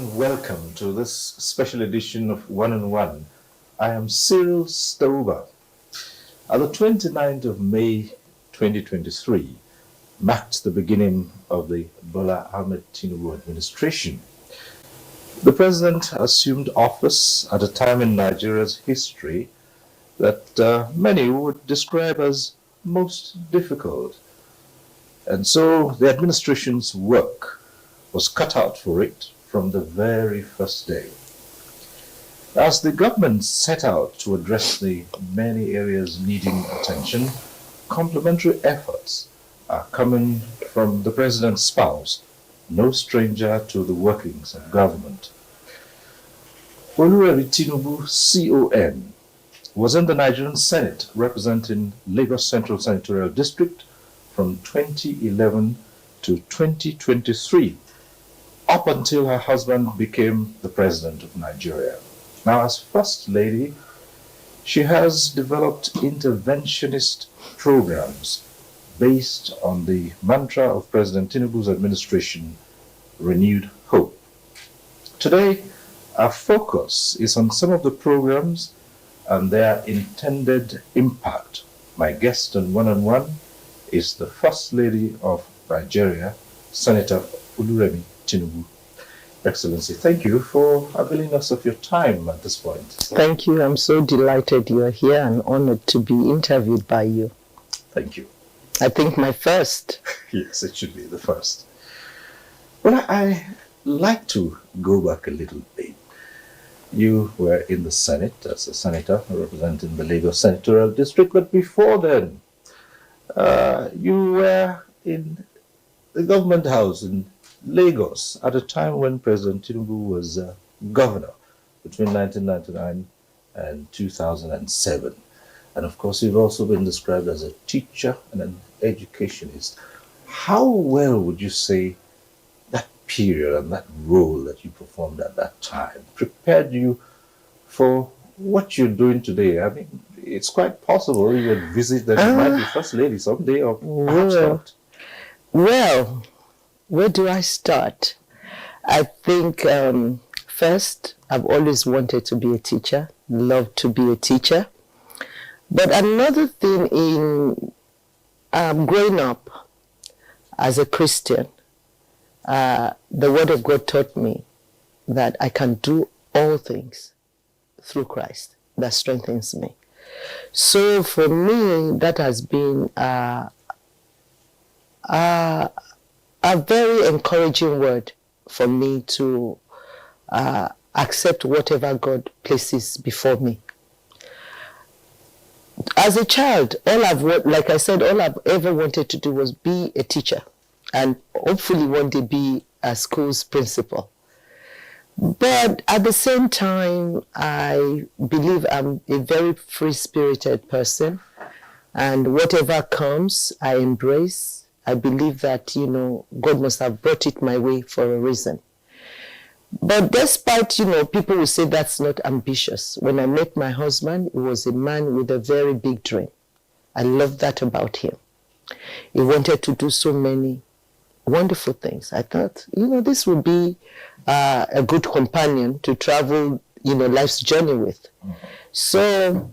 and welcome to this special edition of One on One. I am Cyril Stover. The 29th of May 2023 marked the beginning of the Bola Ahmed Tinubu administration. The president assumed office at a time in Nigeria's history that many would describe as most difficult. And so the administration's work was cut out for it from the very first day. As the government set out to address the many areas needing attention, complementary efforts are coming from the president's spouse, no stranger to the workings of government. Oluremi Tinubu, CON, was in the Nigerian Senate representing Lagos Central Senatorial District from 2011 to 2023, up until her husband became the president of Nigeria. Now, as First Lady, she has developed interventionist programs based on the mantra of President Tinubu's administration, Renewed Hope. Today, our focus is on some of the programs and their intended impact. My guest on One on One is the First Lady of Nigeria, Senator Oluremi Tinubu. Excellency, thank you for availing us of your time at this point. Thank you. I'm so delighted you're here and honored to be interviewed by you. Thank you. I think my first. Yes, it should be the first. Well, I like to go back a little bit. You were in the Senate as a senator representing the Lagos Senatorial District, but before then, you were in the government house in Lagos at a time when President Tinubu was governor between 1999 and 2007. And of course, you've also been described as a teacher and an educationist. How well would you say that period and that role that you performed at that time prepared you for what you're doing today? I mean, it's quite possible you would visit that you might be First Lady someday, or perhaps not. Well, where do I start? I think first, I've always wanted to be a teacher, loved to be a teacher. But another thing in growing up as a Christian, the Word of God taught me that I can do all things through Christ that strengthens me. So for me, that has been a very encouraging word for me to accept whatever God places before me. As a child, all I've ever wanted to do was be a teacher and hopefully one day be a school's principal. But at the same time, I believe I'm a very free-spirited person, and whatever comes, I embrace. I believe that, God must have brought it my way for a reason. But despite, people will say that's not ambitious. When I met my husband, he was a man with a very big dream. I love that about him. He wanted to do so many wonderful things. I thought, this would be a good companion to travel, life's journey with. So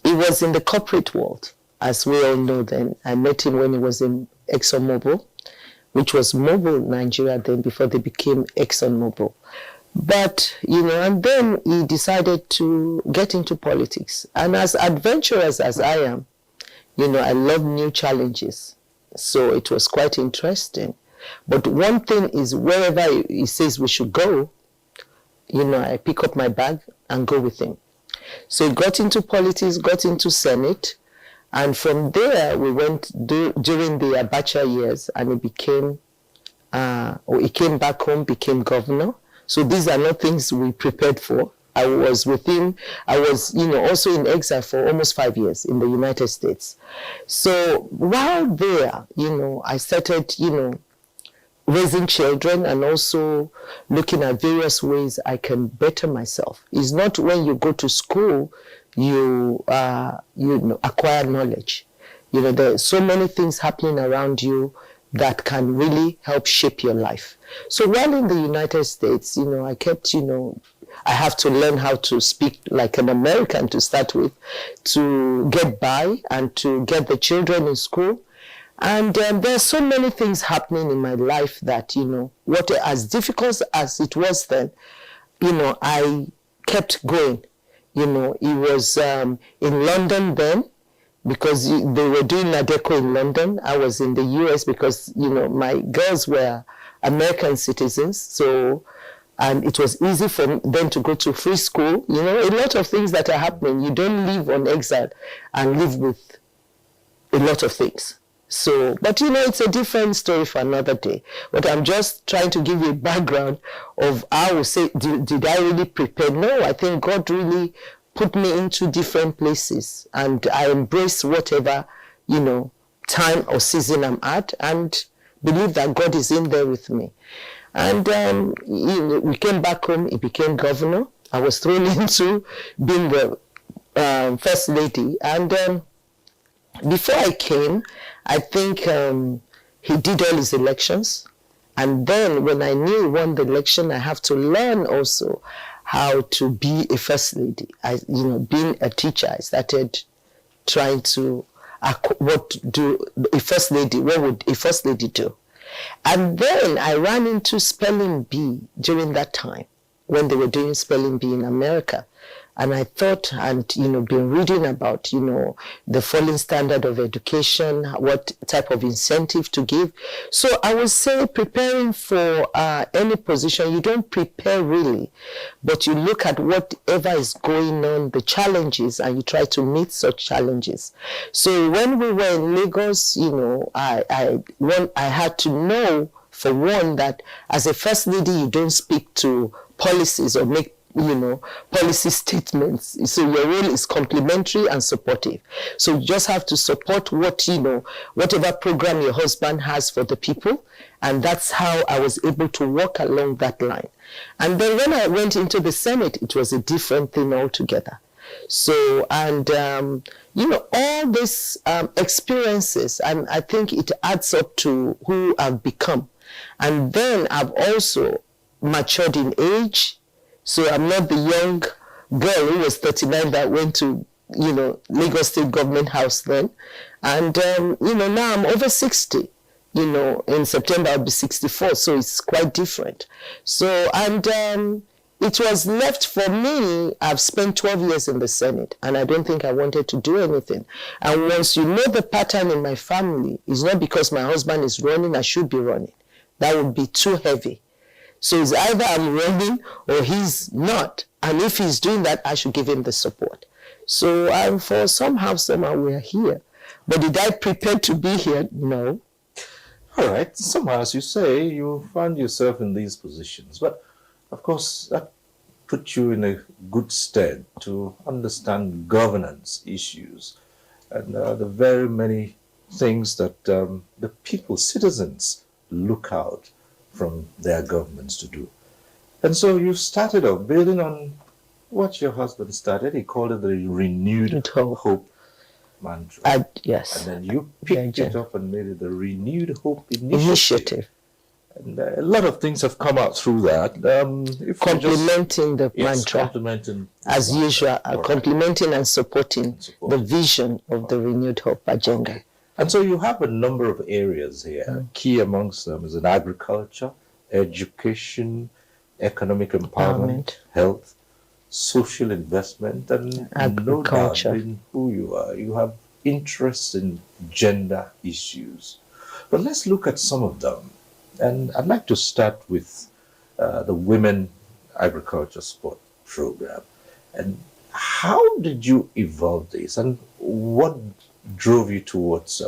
he was in the corporate world. As we all know then, I met him when he was in ExxonMobil, which was Mobil Nigeria then before they became ExxonMobil. But, and then he decided to get into politics. And as adventurous as I am, I love new challenges. So it was quite interesting. But one thing is, wherever he says we should go, I pick up my bag and go with him. So he got into politics, got into Senate. And from there, we went during the Abuja years, and he came back home, became governor. So these are not things we prepared for. I was with him. I was, also in exile for almost 5 years in the United States. So while there, I started, raising children and also looking at various ways I can better myself. It's not when you go to school, you acquire knowledge. There are so many things happening around you. that can really help shape your life. So while in the United States, I kept, I have to learn how to speak like an American to start with, to get by and to get the children in school. And there are so many things happening in my life that, what as difficult as it was then, I kept going. It was in London then, because they were doing Nadeko in London. I was in the US because, my girls were American citizens. So, and it was easy for them to go to free school. A lot of things that are happening. You don't live on exile and live with a lot of things. So, but it's a different story for another day. But I'm just trying to give you a background of, I would say, did I really prepare? No, I think God really put me into different places, and I embrace whatever, time or season I'm at, and believe that God is in there with me. And we came back home, he became governor. I was thrown into being the first lady. And before I came, I think he did all his elections. And then when I knew he won the election, I have to learn also how to be a first lady. Being a teacher, I started trying to, what would a first lady do? And then I ran into spelling bee during that time when they were doing spelling bee in America. And I thought, and, been reading about, the falling standard of education, what type of incentive to give. So I would say preparing for any position, you don't prepare really, but you look at whatever is going on, the challenges, and you try to meet such challenges. So when we were in Lagos, I had to know, for one, that as a first lady, you don't speak to policies or make policy statements. So your role is complementary and supportive. So you just have to support whatever program your husband has for the people. And that's how I was able to walk along that line. And then when I went into the Senate, it was a different thing altogether. So, and, all these experiences, and I think it adds up to who I've become. And then I've also matured in age. So I'm not the young girl who was 39 that went to, Lagos State Government House then. And, now I'm over 60. In September I'll be 64. So it's quite different. So, and it was left for me. I've spent 12 years in the Senate, and I don't think I wanted to do anything. And once you know the pattern in my family, it's not because my husband is running, I should be running. That would be too heavy. So it's either I'm running or he's not. And if he's doing that, I should give him the support. So for somehow we are here. But did I prepare to be here? No. All right. Somehow, as you say, you found yourself in these positions. But, of course, that put you in a good stead to understand governance issues and the very many things that the people, citizens, look out from their governments to do. And so you started off building on what your husband started. He called it the renewed hope mantra. Yes. And then you picked it up and made it the renewed hope initiative. And a lot of things have come out through that. Complementing the mantra. Complementing as usual, complementing and supporting the vision of the renewed hope agenda. Okay. And so you have a number of areas here. Key amongst them is in agriculture, education, economic empowerment, health, social investment, and no doubt in who you are. You have interests in gender issues. But let's look at some of them. And I'd like to start with the Women Agriculture Support Program. And how did you evolve this? And what drove you towards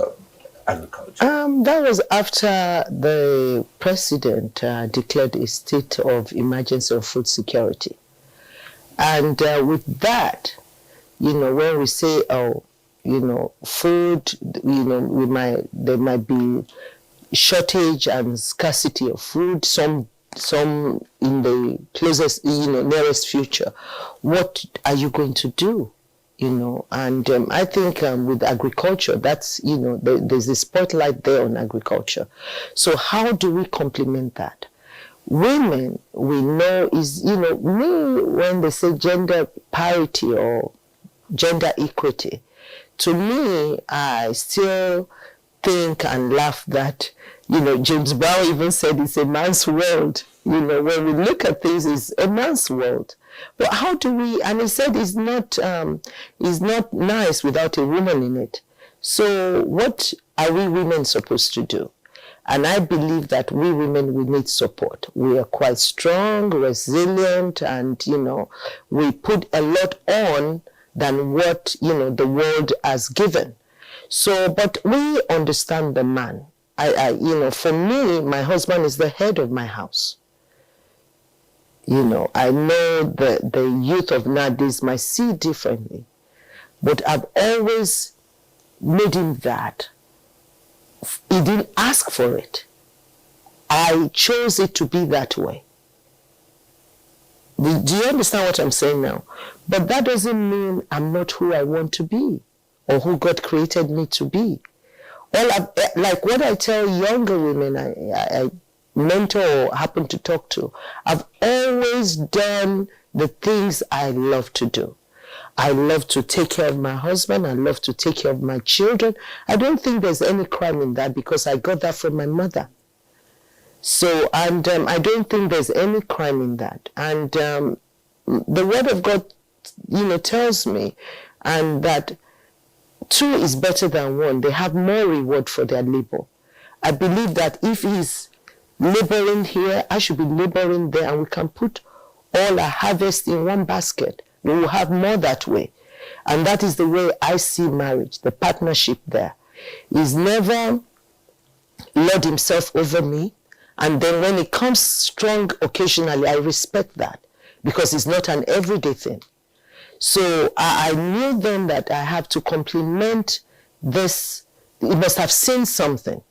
agriculture? That was after the president declared a state of emergency of food security. And with that, when we say, food, there might be shortage and scarcity of food, some in the closest, nearest future. What are you going to do? and I think with agriculture, that's, there's a spotlight there on agriculture. So how do we complement that? Women, we know is, when they say gender parity or gender equity, to me, I still think and laugh that, James Brown even said it's a man's world. When we look at things, it's a man's world. But how do we, and he said it's not nice without a woman in it. So what are we women supposed to do? And I believe that we women, we need support. We are quite strong, resilient, and, we put a lot on than what, the world has given. So, but we understand the man. For me, my husband is the head of my house. I know the youth of nowadays might see differently, but I've always made him that. He didn't ask for it. I chose it to be that way. Do you understand what I'm saying now? But that doesn't mean I'm not who I want to be or who God created me to be. Like what I tell younger women I mentor or happen to talk to, I've always done the things I love to do. I love to take care of my husband. I love to take care of my children. I don't think there's any crime in that because I got that from my mother. So, and I don't think there's any crime in that. And the Word of God, tells me, and that two is better than one. They have more reward for their labor. I believe that if he's laboring here, I should be laboring there, and we can put all our harvest in one basket. We will have more that way. And that is the way I see marriage, the partnership there. He's never lord himself over me. And then when it comes strong occasionally, I respect that because it's not an everyday thing. So I knew then that I have to complement this. He must have seen something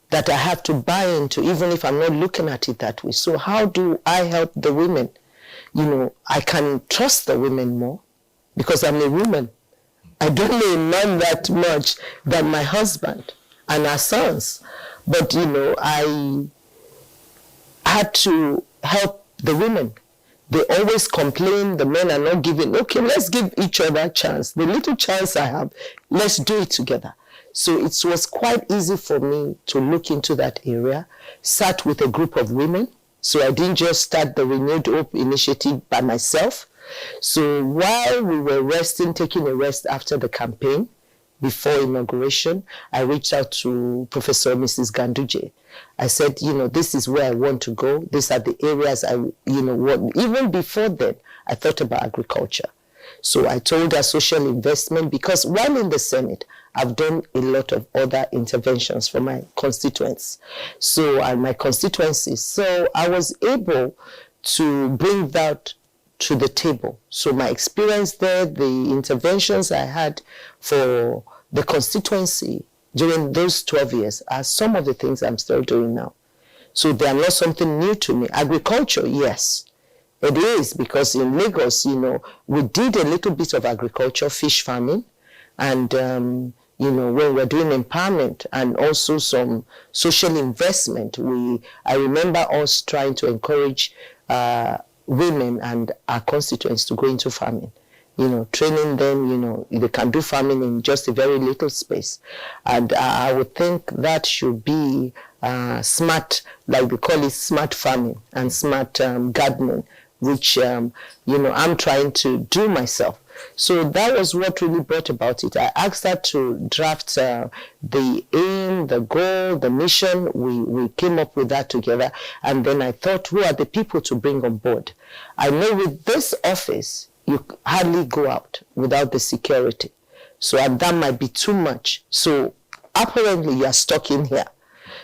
that I have to buy into, even if I'm not looking at it that way. So how do I help the women? I can trust the women more because I'm a woman. I don't know a man that much than my husband and our sons. But, I had to help the women. They always complain, the men are not giving. Okay, let's give each other a chance. The little chance I have, let's do it together. So it was quite easy for me to look into that area, sat with a group of women. So I didn't just start the Renewed Hope initiative by myself. So while we were resting, taking a rest after the campaign, before inauguration, I reached out to Professor Mrs. Ganduje. I said, this is where I want to go. These are the areas I, want. Even before then, I thought about agriculture. So I told her social investment because while in the Senate, I've done a lot of other interventions for my constituents. So, and my constituencies. So I was able to bring that to the table. So my experience there, the interventions I had for the constituency during those 12 years are some of the things I'm still doing now. So they are not something new to me. Agriculture, yes, it is, because in Lagos, we did a little bit of agriculture, fish farming, and, when we're doing empowerment and also some social investment, I remember us trying to encourage women and our constituents to go into farming. Training them, they can do farming in just a very little space. And I would think that should be smart, like they call it smart farming and smart gardening, which, I'm trying to do myself. So that was what really brought about it. I asked her to draft the aim, the goal, the mission. We came up with that together. And then I thought, who are the people to bring on board? I know with this office, you hardly go out without the security. So that might be too much. So apparently you are stuck in here.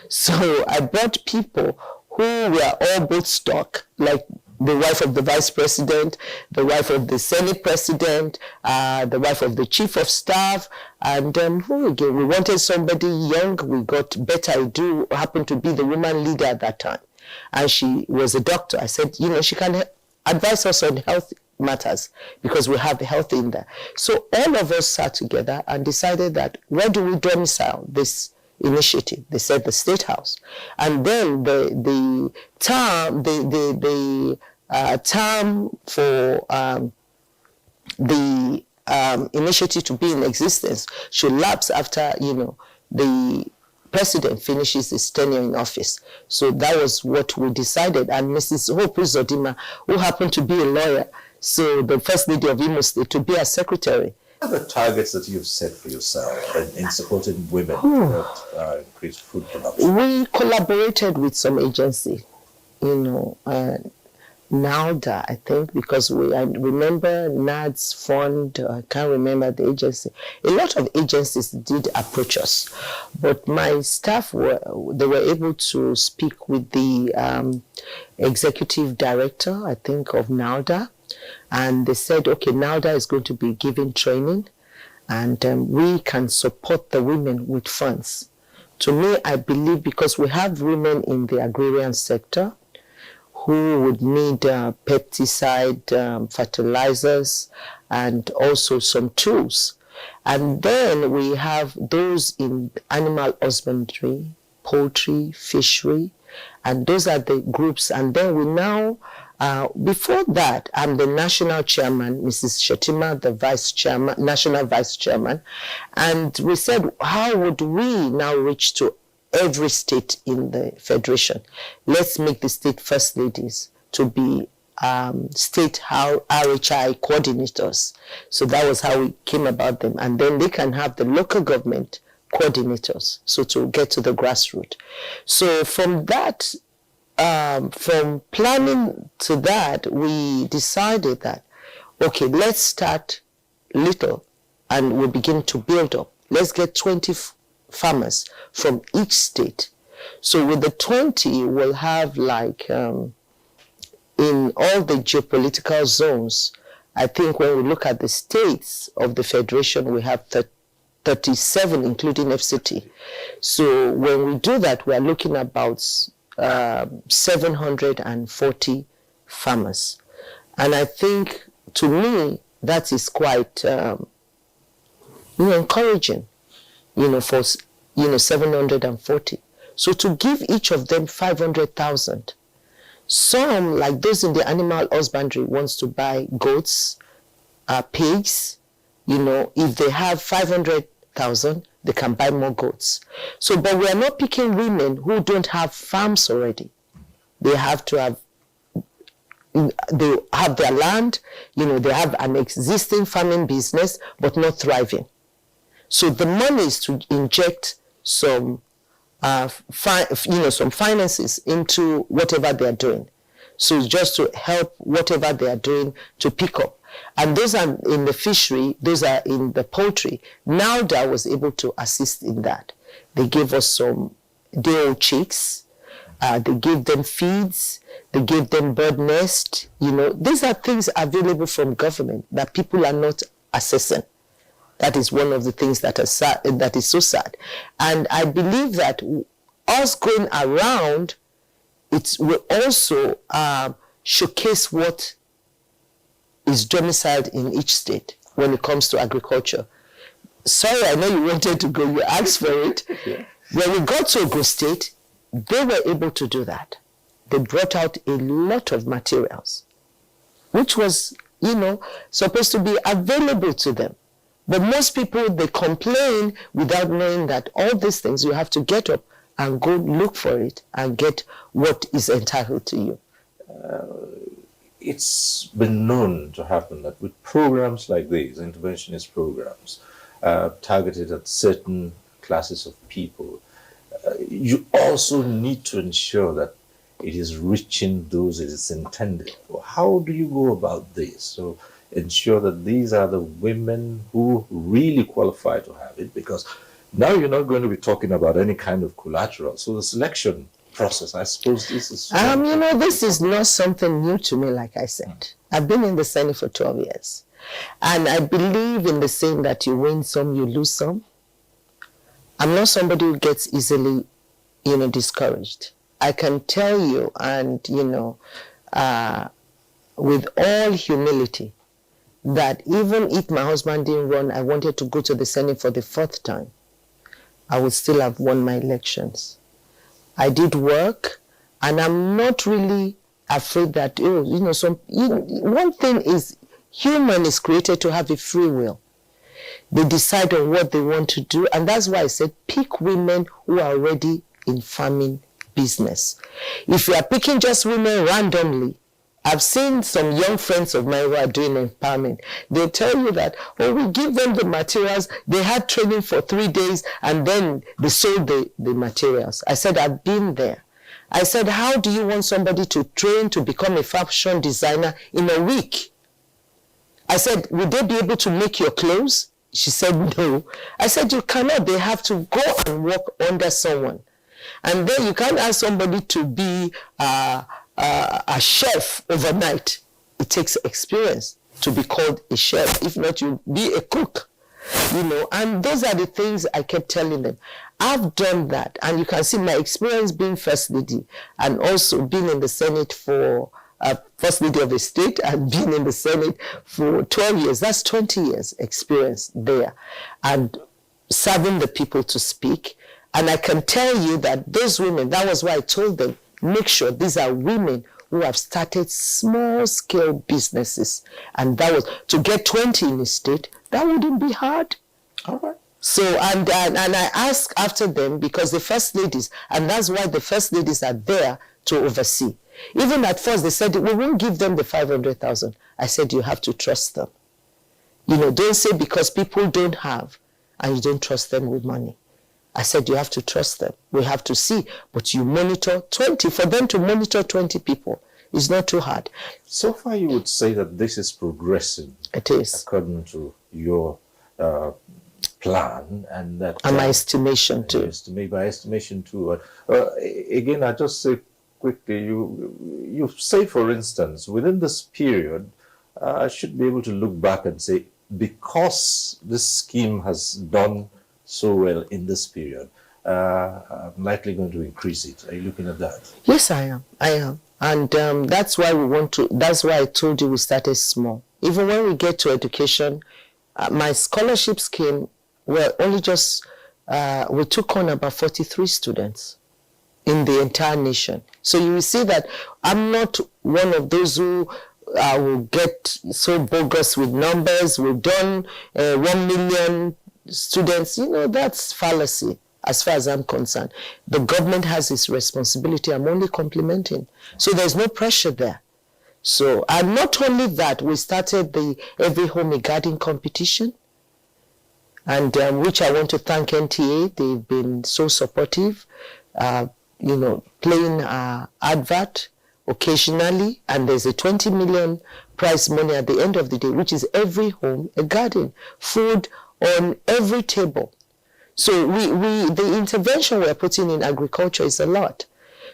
So I brought people who were all both stuck, like the wife of the vice president, the wife of the senate president, the wife of the chief of staff, and who again? We wanted somebody young. We got Betta Edu, happened to be the woman leader at that time. And she was a doctor. I said, she can advise us on health matters because we have health in there. So all of us sat together and decided that where do we domicile this initiative? They said the State House. And then the term for the initiative to be in existence should lapse after, the president finishes his tenure in office. So that was what we decided. And Mrs. Hope Uzodinma, who happened to be a lawyer, so the First Lady of Imo State, to be a secretary. What are the targets that you've set for yourself in supporting women that increase food production? We collaborated with some agency, NALDA, I think, because I remember NAD's fund, I can't remember the agency. A lot of agencies did approach us, but my staff were able to speak with the executive director, I think, of NALDA, and they said, okay, NALDA is going to be giving training, and we can support the women with funds. To me, I believe because we have women in the agrarian sector who would need pesticide, fertilizers, and also some tools. And then we have those in animal husbandry, poultry, fishery, and those are the groups. And then we now, before that, I'm the national chairman, Mrs. Shetima, the vice chairman, national vice chairman, and we said, how would we now reach to every state in the federation? Let's make the state first ladies to be state RHI coordinators. So that was how we came about them. And then they can have the local government coordinators, so to get to the grassroots. So from that, from planning to that, we decided that, okay, let's start little and we begin to build up. Let's get 20 farmers from each state. So with the 20, we'll have like in all the geopolitical zones, I think when we look at the states of the federation, we have 37, including FCT. So when we do that, we are looking at about 740 farmers. And I think, to me, that is quite encouraging. For 740. So to give each of them 500,000. Some, like those in the animal husbandry, wants to buy goats, pigs. If they have 500,000, they can buy more goats. So, but we are not picking women who don't have farms already. They have to have, they have their land, they have an existing farming business, but not thriving. So the money is to inject some, some finances into whatever they are doing. So just to help whatever they are doing to pick up. And those are in the fishery, those are in the poultry. NALDA was able to assist in that. They gave us some day-old chicks. They gave them feeds. They gave them bird nest. These are things available from government that people are not assessing. That is one of the things that is so sad. And I believe that us going around, it will also showcase what is domiciled in each state when it comes to agriculture. Sorry, I know you wanted to go, you asked for it. Yeah. When we got to Ogun State, they were able to do that. They brought out a lot of materials, which was, supposed to be available to them. But most people, they complain without knowing that all these things, you have to get up and go look for it and get what is entitled to you. It's been known to happen that with programs like these, interventionist programs, targeted at certain classes of people, you also need to ensure that it is reaching those it is intended for. How do you go about this? So ensure that these are the women who really qualify to have it, because now you're not going to be talking about any kind of collateral. So the selection process, I suppose this is... this is not something new to me, like I said. I've been in the Senate for 12 years. And I believe in the saying that you win some, you lose some. I'm not somebody who gets easily, discouraged. I can tell you, and, with all humility, that even if my husband didn't run, I wanted to go to the Senate for the 4th time, I would still have won my elections. I did work, and I'm not really afraid that, one thing is, human is created to have a free will. They decide on what they want to do, and that's why I said pick women who are already in farming business. If you are picking just women randomly, I've seen some young friends of mine who are doing empowerment. They tell you that, we give them the materials, they had training for 3 days, and then they sold the materials. I said, I've been there. I said, how do you want somebody to train to become a fashion designer in a week? I said, would they be able to make your clothes? She said, no. I said, you cannot. They have to go and work under someone. And then you can't ask somebody to be a chef overnight. It takes experience to be called a chef. If not, you be a cook. And those are the things I kept telling them. I've done that, and you can see my experience being First Lady and also being in the Senate for First Lady of the state and being in the Senate for 12 years. That's 20 years experience there, and serving the people to speak. And I can tell you that those women, that was why I told them, make sure these are women who have started small-scale businesses. And that was, to get 20 in the state, that wouldn't be hard. All right. So, and I ask after them, because the First Ladies, and that's why the First Ladies are there to oversee. Even at first, they said, we won't give them the 500,000. I said, you have to trust them. Don't say because people don't have, and you don't trust them with money. I said, you have to trust them. We have to see, but you monitor 20. For them to monitor 20 people is not too hard. So far, you would say that this is progressing. It is. According to your plan, and that... And my estimation, too. By estimation, too. Again, I just say quickly, you say, for instance, within this period, I should be able to look back and say, because this scheme has done so well in this period, I'm likely going to increase it. Are you looking at that? Yes, I am. And that's why that's why I told you we started small. Even when we get to education, my scholarship scheme, well, only just, we took on about 43 students in the entire nation. So you will see that I'm not one of those who will get so bogus with numbers. We've done 1 million students. That's fallacy as far as I'm concerned. The government has its responsibility. I'm only complimenting. So there's no pressure there. So, and not only that, we started the Every Home a Garden competition, and which I want to thank NTA. They've been so supportive, playing advert occasionally, and there's a 20 million prize money at the end of the day, which is Every Home a Garden, food on every table. So the intervention we're putting in agriculture is a lot.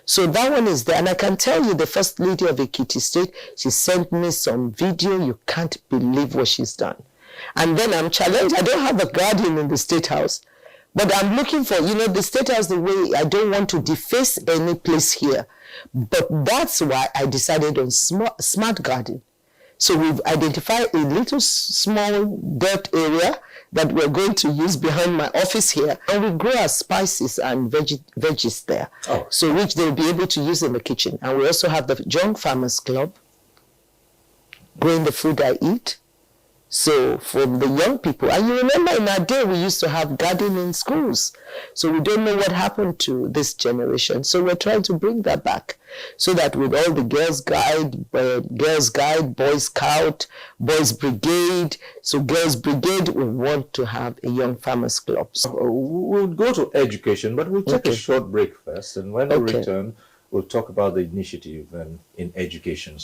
So that one is there. And I can tell you, the First Lady of Ekiti State, she sent me some video. You can't believe what she's done. And then I'm challenged. I don't have a garden in the State House, but I'm looking for, the State House, the way I don't want to deface any place here. But that's why I decided on smart garden. So we've identified a little small dirt area that we're going to use behind my office here, and we grow our spices and veggies there. Oh. So which they'll be able to use in the kitchen. And we also have the Young Farmers Club, growing the food I eat. So for the young people, and you remember in our day we used to have gardening in schools. So we don't know what happened to this generation. So we're trying to bring that back, so that with all the Girls Guide, Boy Scout, Boys Brigade. So Girls Brigade, we want to have a Young Farmers Club. So we'll go to education, but we'll take a short break first, and when we return, we'll talk about the initiative in education.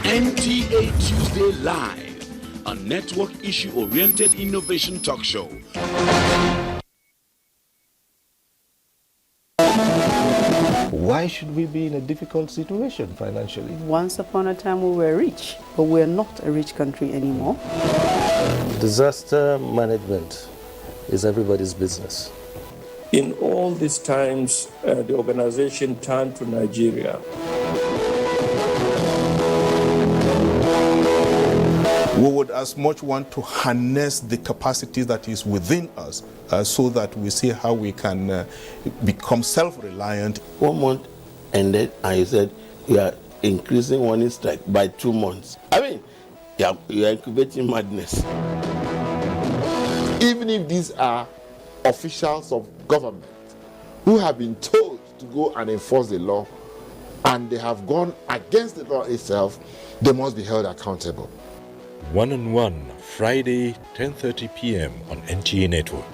NTA Tuesday Live a network issue-oriented innovation talk show. Why should we be in a difficult situation financially? Once upon a time we were rich, but we're not a rich country anymore. Disaster management is everybody's business. In all these times, the organization turned to Nigeria. We would as much want to harness the capacity that is within us so that we see how we can become self-reliant. 1 month ended and you said you are increasing warning strike by 2 months. I mean, you are incubating madness. Even if these are officials of government who have been told to go and enforce the law and they have gone against the law itself, they must be held accountable. One-on-One, Friday, 10:30 p.m. on NTA Network.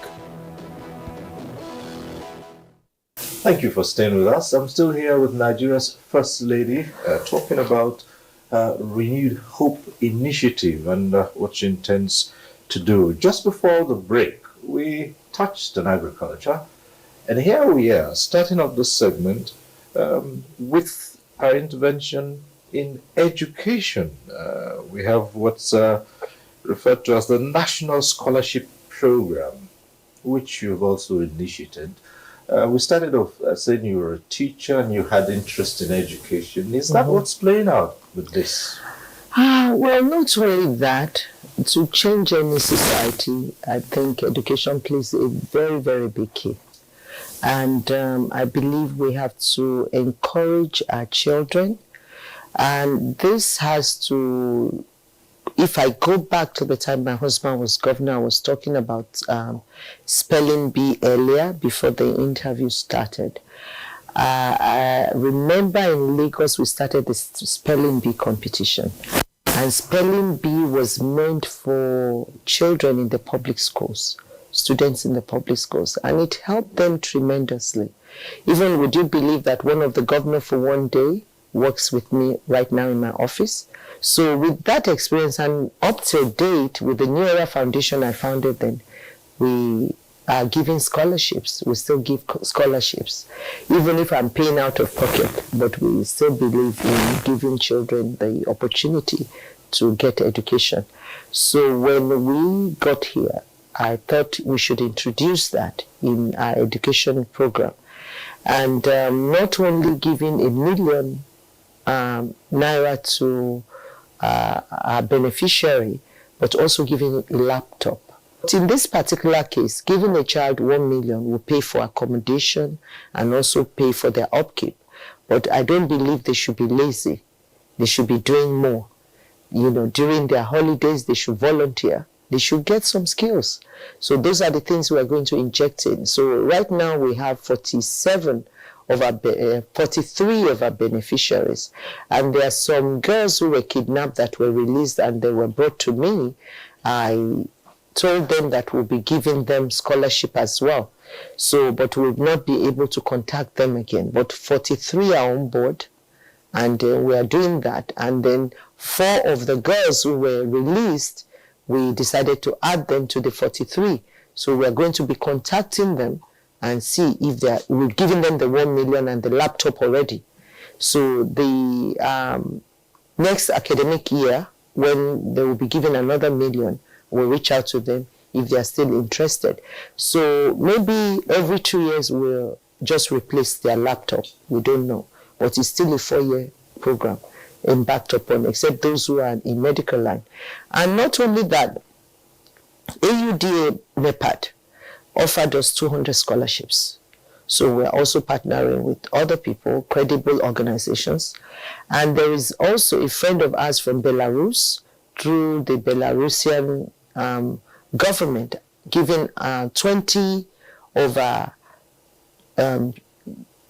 Thank you for staying with us. I'm still here with Nigeria's First Lady talking about Renewed Hope Initiative and what she intends to do. Just before the break, we touched on agriculture, and here we are starting off this segment with our intervention in education. We have what's referred to as the National Scholarship Program, which you've also initiated. We started off saying you were a teacher and you had interest in education. Is that what's playing out with this? Well, not only that. To change any society, I think education plays a very, very big key. And I believe we have to encourage our children. And this has to, if I go back to the time my husband was governor, I was talking about spelling bee earlier before the interview started. I remember in Lagos we started the spelling bee competition. And spelling bee was meant for children in the public schools, students in the public schools, and it helped them tremendously. Even would you believe that one of the governor for one day works with me right now in my office? So with that experience and up to date with the New Era Foundation I founded then, we are giving scholarships. We still give scholarships, even if I'm paying out of pocket, but we still believe in giving children the opportunity to get education. So when we got here, I thought we should introduce that in our education program. And not only giving $1 million naira to our beneficiary, but also giving a laptop. But in this particular case, giving a child 1 million will pay for accommodation and also pay for their upkeep. But I don't believe they should be lazy. They should be doing more. You know, during their holidays, they should volunteer. They should get some skills. So those are the things we are going to inject in. So right now we have 43 of our beneficiaries. And there are some girls who were kidnapped that were released and they were brought to me. I told them that we'll be giving them scholarship as well. So, but we'll not be able to contact them again. But 43 are on board and we are doing that. And then 4 of the girls who were released, we decided to add them to the 43. So we are going to be contacting them and see if we're giving them the 1 million and the laptop already. So the next academic year, when they will be given another $1 million, we'll reach out to them if they are still interested. So maybe every 2 years we'll just replace their laptop. We don't know. But it's still a 4-year program embarked upon, except those who are in medical line. And not only that, AUDA NEPAD offered us 200 scholarships. So we're also partnering with other people, credible organizations. And there is also a friend of ours from Belarus, through the Belarusian government, giving 20 of our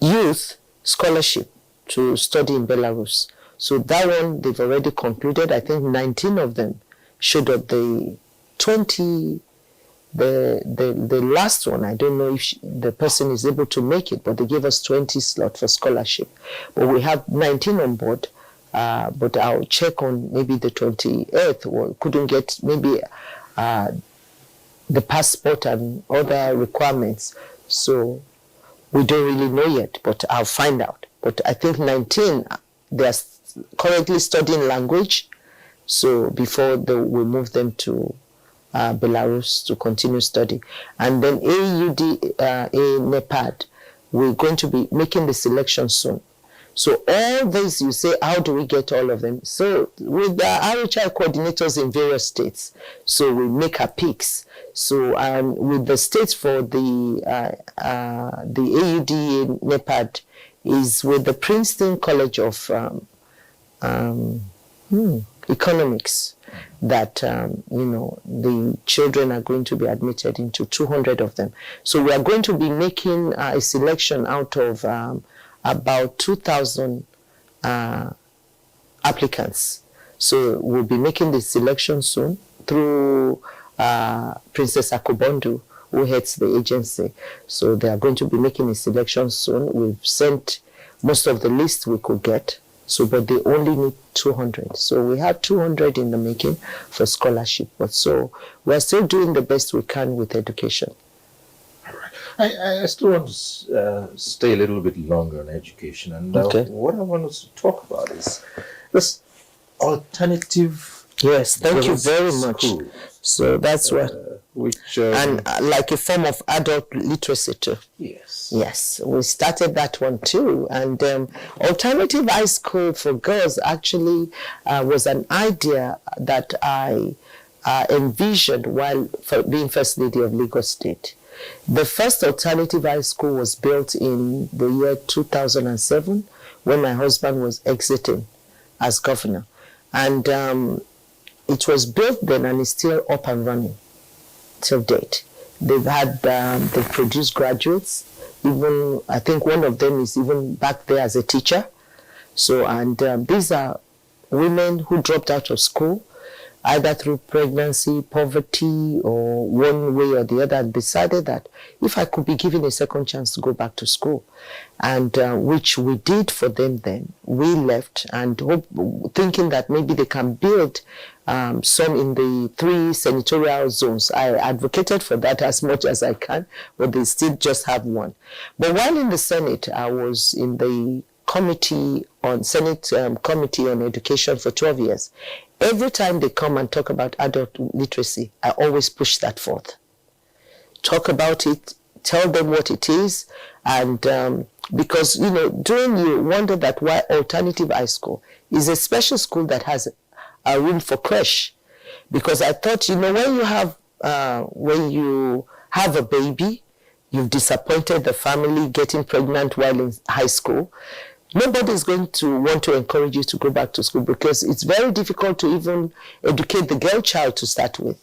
youth scholarship to study in Belarus. So that one, they've already concluded. I think 19 of them showed up. The 20, the last one, I don't know if the person is able to make it, but they gave us 20 slots for scholarship. But we have 19 on board. but I'll check on maybe the 28th, or couldn't get maybe the passport and other requirements. So we don't really know yet, but I'll find out. But I think 19, they're currently studying language. So before we move them to Belarus to continue study. And then AUD, NEPAD, we're going to be making the selection soon. So all this, you say, how do we get all of them? So with the RHI coordinators in various states, so we make our picks. So with the states for the AUD NEPAD is with the Princeton College of Economics, that the children are going to be admitted into 200 of them. So we are going to be making a selection out of about 2,000 applicants. So we'll be making the selection soon through Princess Akubondu, who heads the agency. So they are going to be making a selection soon. We've sent most of the list we could get. So, but they only need 200. So we have 200 in the making for scholarship. But so we're still doing the best we can with education. All right. I still want to stay a little bit longer on education. And what I want us to talk about is this alternative. Yes, thank you very much. So that's what. And like a form of adult literacy too. Yes. Yes, we started that one too. And alternative high school for girls actually was an idea that I envisioned while being First Lady of Lagos State. The first alternative high school was built in the year 2007 when my husband was exiting as governor. And it was built then and is still up and running till date. They've produced graduates. Even I think one of them is even back there as a teacher. So, and these are women who dropped out of school, either through pregnancy, poverty, or one way or the other, and decided that if I could be given a second chance to go back to school, and which we did for them then, we left and thinking that maybe they can build some in the 3 senatorial zones. I advocated for that as much as I can, but they still just have 1. But while in the Senate, I was in the Senate Committee on Education for 12 years. Every time they come and talk about adult literacy, I always push that forth. Talk about it, tell them what it is, and because, during you wonder that why alternative high school is a special school that has a room for creche. Because I thought, when you have a baby, you've disappointed the family getting pregnant while in high school, nobody's going to want to encourage you to go back to school because it's very difficult to even educate the girl child to start with.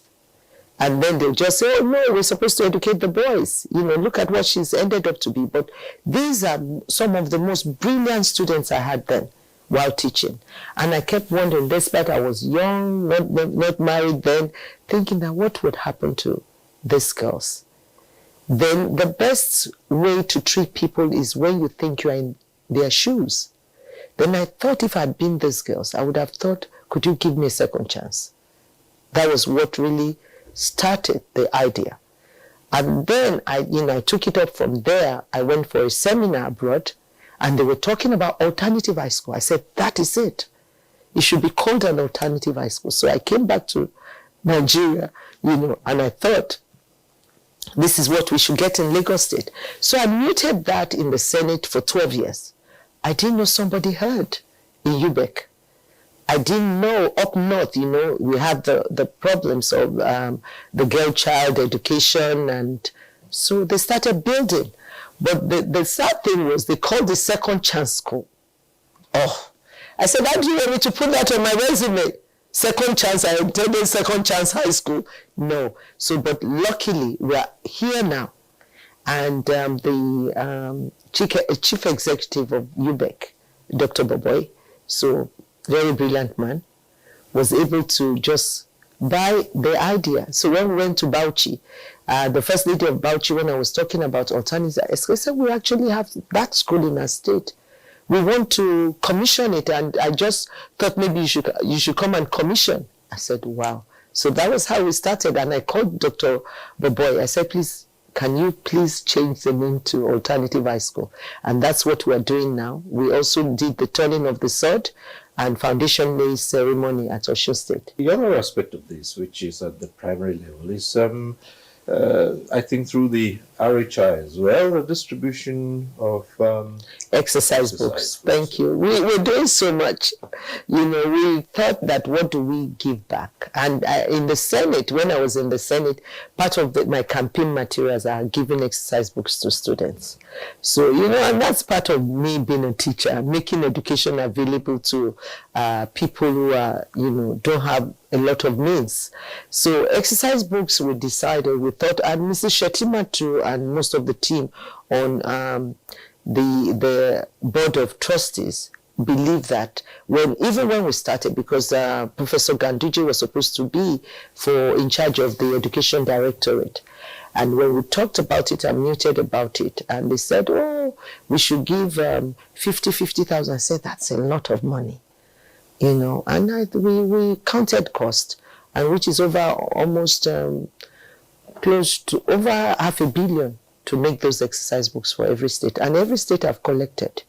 And then they'll just say, oh, no, we're supposed to educate the boys. Look at what she's ended up to be. But these are some of the most brilliant students I had then while teaching. And I kept wondering, despite I was young, not married then, thinking that what would happen to these girls? Then the best way to treat people is when you think you are in their shoes. Then I thought if I'd been these girls, I would have thought, could you give me a second chance? That was what really started the idea. And then I took it up from there. I went for a seminar abroad and they were talking about alternative high school. I said, that is it. It should be called an alternative high school. So I came back to Nigeria, and I thought, this is what we should get in Lagos State. So I muted that in the Senate for 12 years. I didn't know somebody heard in Ubec. I didn't know up north, we had the problems of the girl child education, and so they started building. But the sad thing was they called the second chance school. Oh, I said, how do you want me to put that on my resume? Second chance, I attended second chance high school. No. So, but luckily, we are here now. And the chief executive of UBEC, Dr. Boboy, so very brilliant man, was able to just buy the idea. So when we went to Bauchi, the first lady of Bauchi, when I was talking about alternatives, I said, we actually have that school in our state. we want to commission it. And I just thought maybe you should come and commission. I said, wow. So that was how we started. And I called Dr. Boboy. I said, please, can you please change the name to Alternative High School? And that's what we're doing now. We also did the turning of the sword and foundation day ceremony at Osun State. The other aspect of this, which is at the primary level, is I think through the RHI as well, the distribution of exercise books. Thank you. We're doing so much. You know, we thought that what do we give back? And in the Senate, when I was in the Senate, part of my campaign materials are giving exercise books to students. So, you know, and that's part of me being a teacher, making education available to people who are, you know, don't have a lot of means. So exercise books, we decided, we thought, and Mrs. Shetima too, and most of the team on the board of trustees believe that even when we started, because Professor Ganduje was supposed to be in charge of the education directorate. And when we talked about it and muted about it, and they said, oh, we should give 50,000. I said, that's a lot of money, you know. And we counted cost, and which is over almost close to over $500 million to make those exercise books for every state. And every state have collected.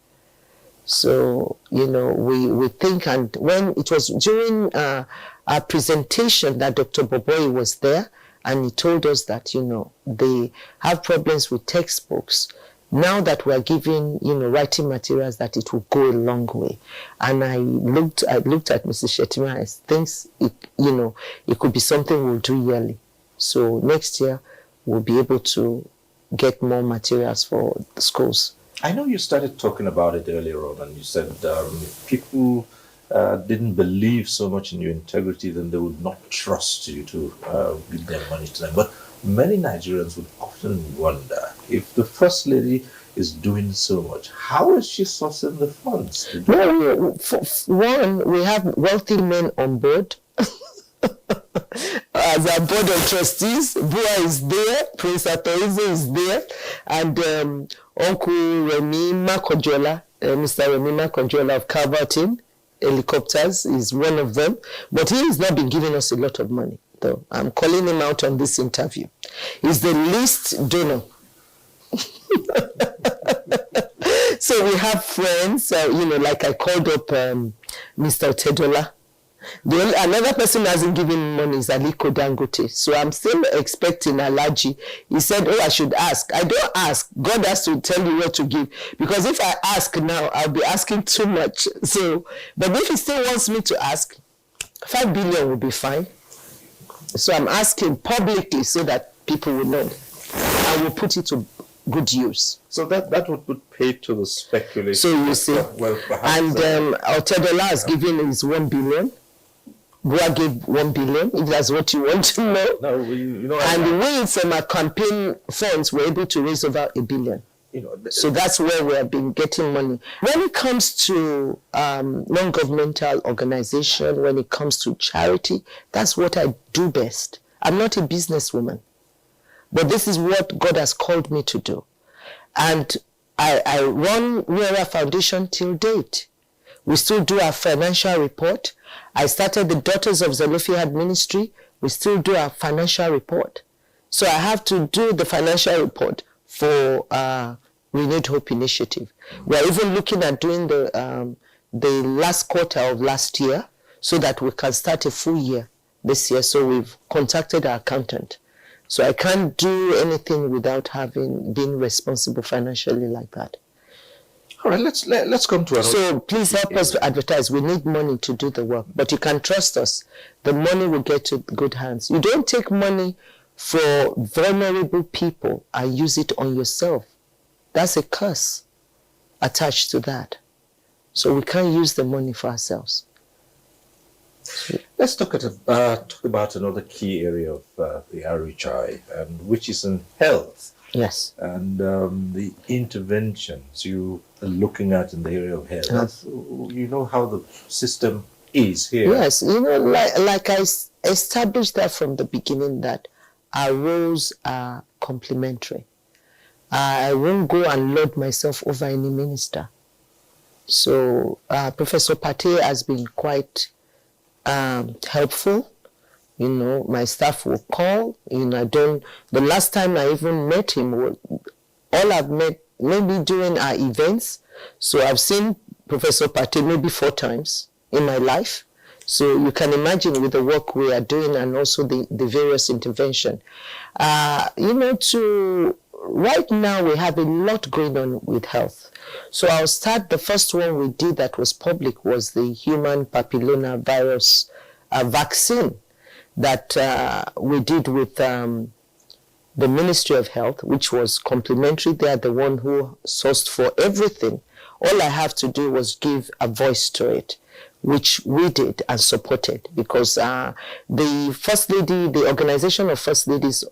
So, you know, we think, and when it was during our presentation that Dr. Boboy was there, and he told us that, you know, they have problems with textbooks. Now that we're giving, you know, writing materials, that it will go a long way. And I looked at Mrs. Shetima and thinks, you know, it could be something we'll do yearly. So next year, we'll be able to get more materials for the schools. I know you started talking about it earlier on, and you said if people didn't believe so much in your integrity, then they would not trust you to give their money to them. But many Nigerians would often wonder, if the First Lady is doing so much, how is she sourcing the funds? Well, for one, we have wealthy men on board. As our board of trustees, Bua is there, Prince Atorize is there, and Uncle Remi Makonjola, Mr. Remi Makonjola of Calverton Helicopters is one of them. But he has not been giving us a lot of money, though. I'm calling him out on this interview. He's the least donor. So we have friends, you know, like I called up Mr. Tedola. Another person who hasn't given money is Aliko Dangote. So I'm still expecting Alaji. He said, oh, I should ask. I don't ask. God has to tell you what to give. Because if I ask now, I'll be asking too much. So, but if he still wants me to ask, 5 billion will be fine. So I'm asking publicly so that people will know. I will put it to good use. So that would put paid to the speculation. So you see. Well, perhaps, and Otedola has given his 1 billion. Bua gave 1 billion, if that's what you want to know. No, you know, and we, from our campaign funds, were able to raise over 1 billion. You know, so that's where we have been getting money. When it comes to non-governmental organization, when it comes to charity, that's what I do best. I'm not a businesswoman, but this is what God has called me to do. And I run Wera Foundation till date. We still do our financial report. I started the Daughters of Zelophehad Ministry. We still do our financial report. So I have to do the financial report for Renewed Hope Initiative. We're even looking at doing the last quarter of last year so that we can start a full year this year. So we've contacted our accountant. So I can't do anything without being responsible financially like that. All right, let's come to another. So please help us advertise. We need money to do the work, but you can trust us. The money will get to good hands. You don't take money for vulnerable people and use it on yourself. That's a curse attached to that. So we can't use the money for ourselves. Let's talk about another key area of the RHI, which is in health. Yes. And the interventions you are looking at in the area of health. You know how the system is here. Yes, you know, like I established that from the beginning, that our roles are complementary. I won't go and load myself over any minister. So Professor Pate has been quite helpful. You know, my staff will call. You know, the last time I even met him, all I've met maybe during our events. So I've seen Professor Pate maybe 4 times in my life. So you can imagine with the work we are doing and also the various intervention. You know, right now we have a lot going on with health. So I'll start, the first one we did that was public was the human papillomavirus vaccine that we did with the Ministry of Health, which was complimentary. They are the one who sourced for everything. All I have to do was give a voice to it, which we did and supported, because the First Lady, the Organization of First Ladies,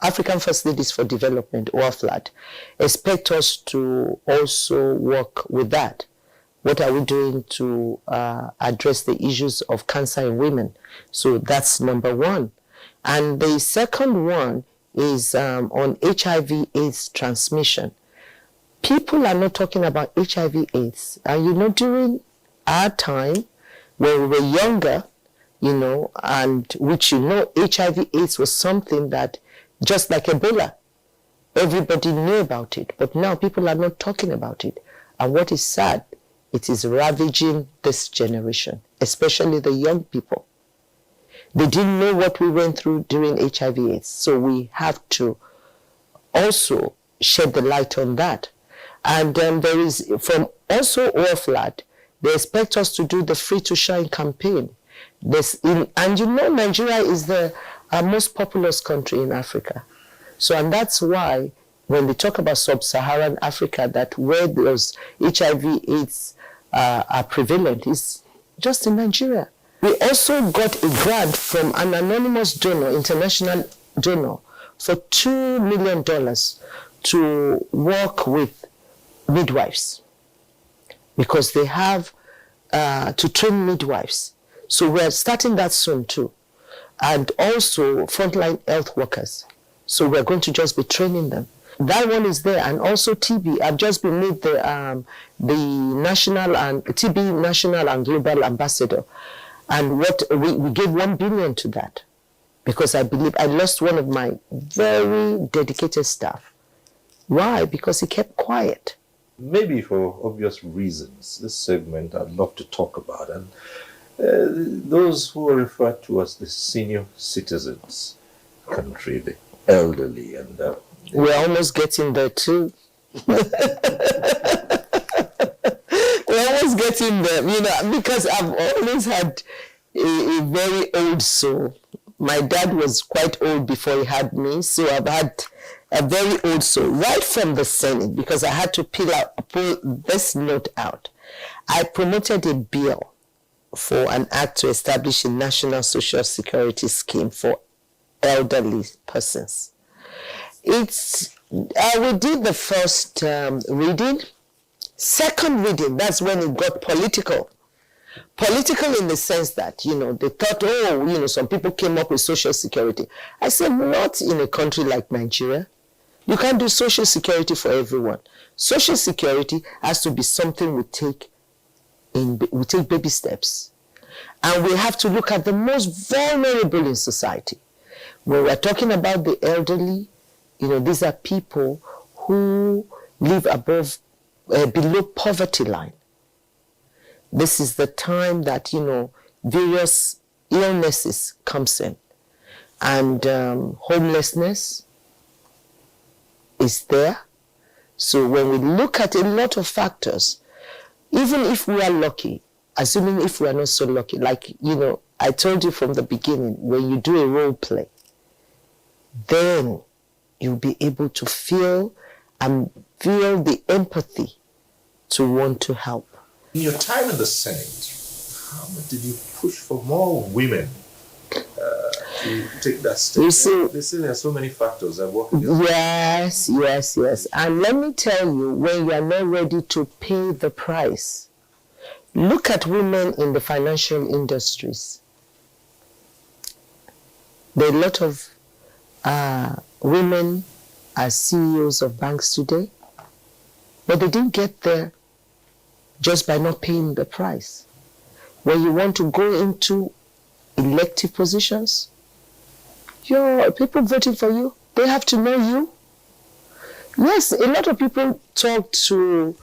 African First Ladies for Development, OAFLAD, expect us to also work with that. What are we doing to address the issues of cancer in women? So that's number one. And the second one is on HIV/AIDS transmission. People are not talking about HIV/AIDS. And you know, during our time, when we were younger, you know, and which, you know, HIV/AIDS was something that, just like Ebola, everybody knew about it. But now people are not talking about it. And what is sad, it is ravaging this generation, especially the young people. They didn't know what we went through during HIV/AIDS. So we have to also shed the light on that. And there is, from also OAFLAD, they expect us to do the Free to Shine campaign. And you know, Nigeria is the most populous country in Africa. So, and that's why when they talk about sub-Saharan Africa, that where those HIV/AIDS are prevalent is just in Nigeria. We also got a grant from an anonymous donor, international donor, for $2 million to work with midwives, because they have to train midwives. So we're starting that soon too. And also frontline health workers. So we're going to just be training them. That one is there. And also TB. I've just been made the national and TB national and global ambassador. And what we gave 1 billion to that, because I believe I lost one of my very dedicated staff. Why? Because he kept quiet. Maybe for obvious reasons, this segment I'd love to talk about. And those who are referred to as the senior citizens country, the elderly, and we're almost getting there too. We're almost getting there, you know, because I've always had a very old soul. My dad was quite old before he had me, so I've had a very old soul right from the Senate, because I had to pull this note out. I promoted a bill for an act to establish a national social security scheme for elderly persons. We did the first reading. Second reading, that's when it got political. Political in the sense that, you know, they thought, oh, you know, some people came up with social security. I said, not in a country like Nigeria. You can't do social security for everyone. Social security has to be something we take baby steps. And we have to look at the most vulnerable in society. When we're talking about the elderly, you know, these are people who live below poverty line. This is the time that, you know, various illnesses comes in. And homelessness is there. So when we look at a lot of factors, even if we are lucky, assuming if we are not so lucky, like, you know, I told you from the beginning, when you do a role play, then you'll be able to feel the empathy to want to help. in your time in the Senate, how much did you push for more women to take that step? You see, they say there are so many factors that work against. Yes. And let me tell you, when you are not ready to pay the price, look at women in the financial industries. There are a lot of women as CEOs of banks today, but they didn't get there just by not paying the price. When you want to go into elective positions, your people voting for you, they have to know you. Yes, a lot of people talk to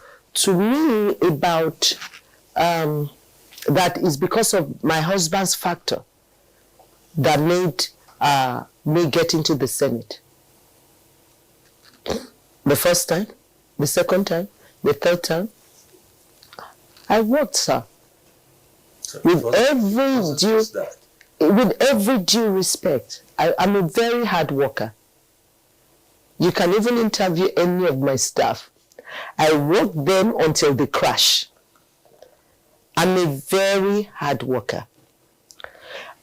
me about that is because of my husband's factor that made me get into the Senate. The first time, the second time, the third time, I worked, sir. With every due respect, I'm a very hard worker. You can even interview any of my staff. I work them until they crash. I'm a very hard worker.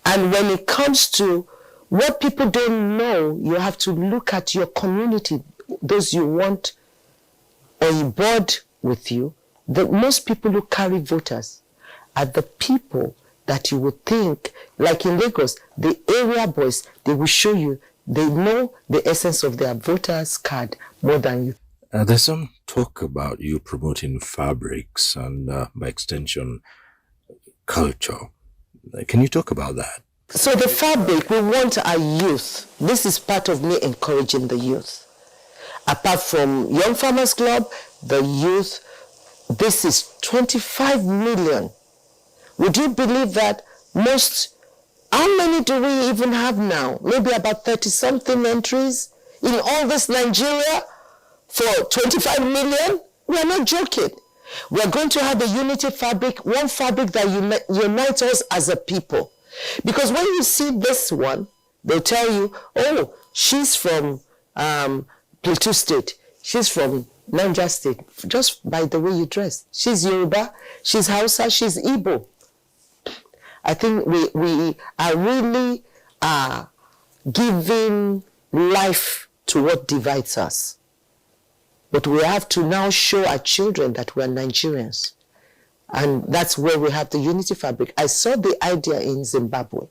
And when it comes to what people don't know, you have to look at your community, those you want on board with you. Most people who carry voters are the people that you would think, like in Lagos, the area boys, they will show you, they know the essence of their voters card more than you. There's some talk about you promoting fabrics and, by extension, culture. Can you talk about that? So the fabric, we want our youth. This is part of me encouraging the youth. Apart from Young Farmers Club, the youth, this is 25 million. Would you believe that how many do we even have now? Maybe about 30-something entries in all this Nigeria for 25 million? We are not joking. We are going to have a unity fabric, one fabric that unites us as a people. Because when you see this one, they'll tell you, oh, she's from Plateau State. She's from Niger State. Just by the way you dress. She's Yoruba, she's Hausa, she's Igbo. I think we are really giving life to what divides us. But we have to now show our children that we are Nigerians. And that's where we have the unity fabric. I saw the idea in Zimbabwe.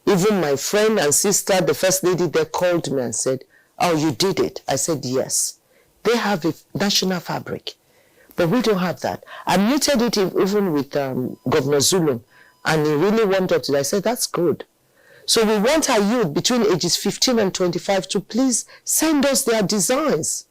Even my friend and sister, the first lady there, called me and said, oh, you did it. I said, yes. They have a national fabric. But we don't have that. I muted it even with Governor Zulum. And he really wanted to. I said, that's good. So we want our youth between ages 15 and 25 to please send us their designs.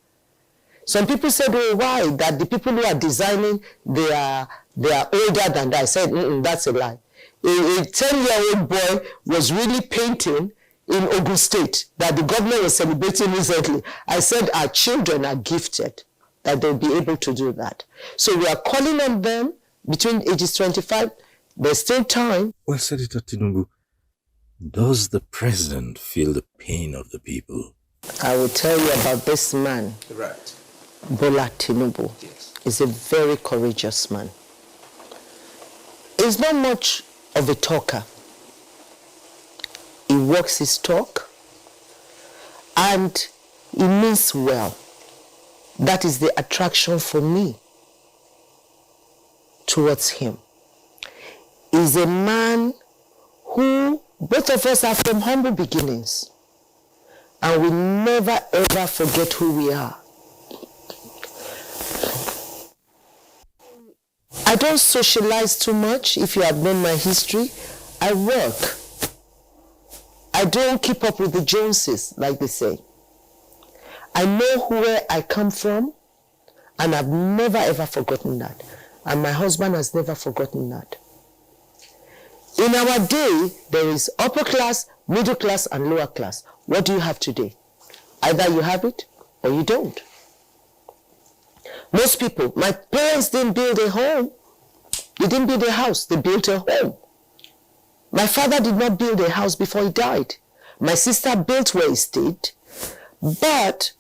Some people said, oh, why? That the people who are designing, they are older than that. I said, that's a lie. A 10-year-old boy was really painting in Ogun State that the government was celebrating recently. I said, our children are gifted, that they'll be able to do that. So we are calling on them between ages 25. There's still time. Well, Senator Tinubu, does the president feel the pain of the people? I will tell you about this man. Right. Bola Tinubu. Yes. Is a very courageous man. He's not much of a talker. He walks his talk and he means well. That is the attraction for me towards him. He's a man who, both of us are from humble beginnings, and we never ever forget who we are. I don't socialize too much. If you have known my history, I work. I don't keep up with the Joneses, like they say. I know where I come from, and I've never ever forgotten that. And my husband has never forgotten that. In our day, there is upper class, middle class, and lower class. What do you have today? Either you have it or you don't. Most people, my parents didn't build a home. They didn't build a house, they built a home. My father did not build a house before he died. My sister built where he stayed. But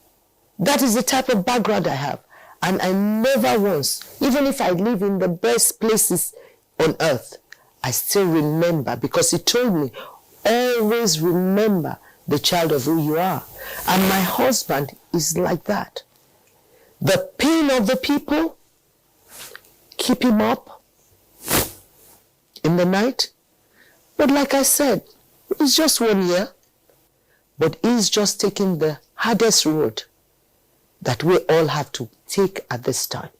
that is the type of background I have. And I never once, even if I live in the best places on earth, I still remember, because he told me, always remember the child of who you are. And my husband is like that. The pain of the people, keep him up in the night. But like I said, it's just 1 year. But he's just taking the hardest road that we all have to take at this time.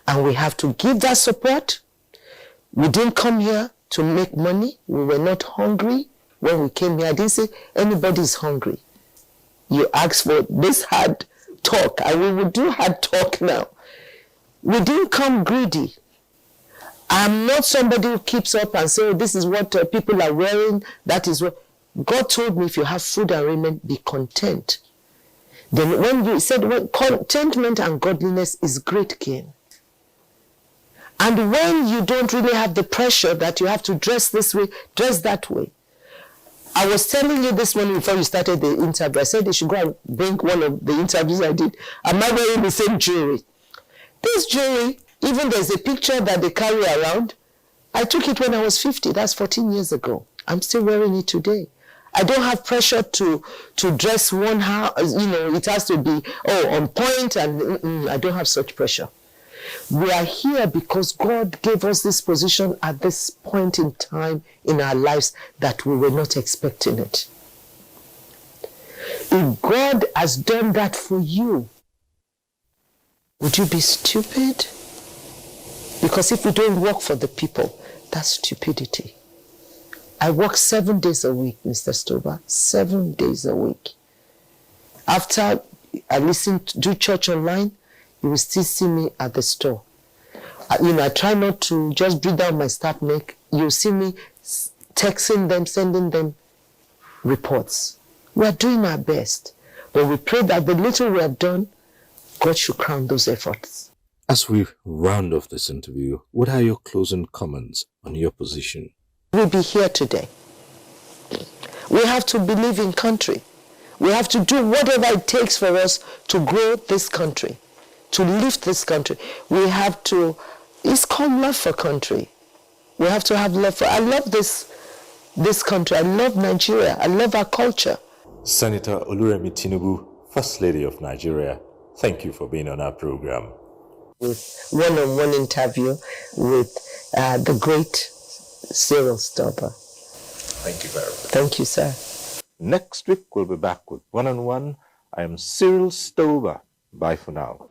And we have to give that support. We didn't come here to make money. We were not hungry when we came here. I didn't say anybody's hungry. You asked for this hard talk, and we will do hard talk now. We didn't come greedy. I'm not somebody who keeps up and says, oh, this is what people are wearing, that is what. God told me, if you have food and raiment, be content. Then when you said, well, contentment and godliness is great gain. And when you don't really have the pressure that you have to dress this way, dress that way. I was telling you this morning before you started the interview, I said they should go and bring one of the interviews I did. Am I wearing the same jewelry? This jewelry, even there's a picture that they carry around, I took it when I was 50. That's 14 years ago. I'm still wearing it today. I don't have pressure to dress one how, it has to be, on point, and I don't have such pressure. We are here because God gave us this position at this point in time in our lives that we were not expecting it. If God has done that for you, would you be stupid? Because if we don't work for the people, that's stupidity. I work 7 days a week, Mr. Stover, 7 days a week. After I do church online, you will still see me at the store. I try not to just breathe down my staff neck. You'll see me texting them, sending them reports. We are doing our best. But we pray that the little we have done, God should crown those efforts. As we round off this interview, what are your closing comments on your position? We'll be here today. We have to believe in country. We have to do whatever it takes for us to grow this country, to lift this country. We have to, it's called love for country. We have to have love for, I love this country. I love Nigeria. I love our culture. Senator Oluremi Tinubu, First Lady of Nigeria, thank you for being on our program. With one-on-one interview with the great Cyril Stover. Thank you very much. Thank you, sir. Next week, we'll be back with one-on-one. I am Cyril Stover. Bye for now.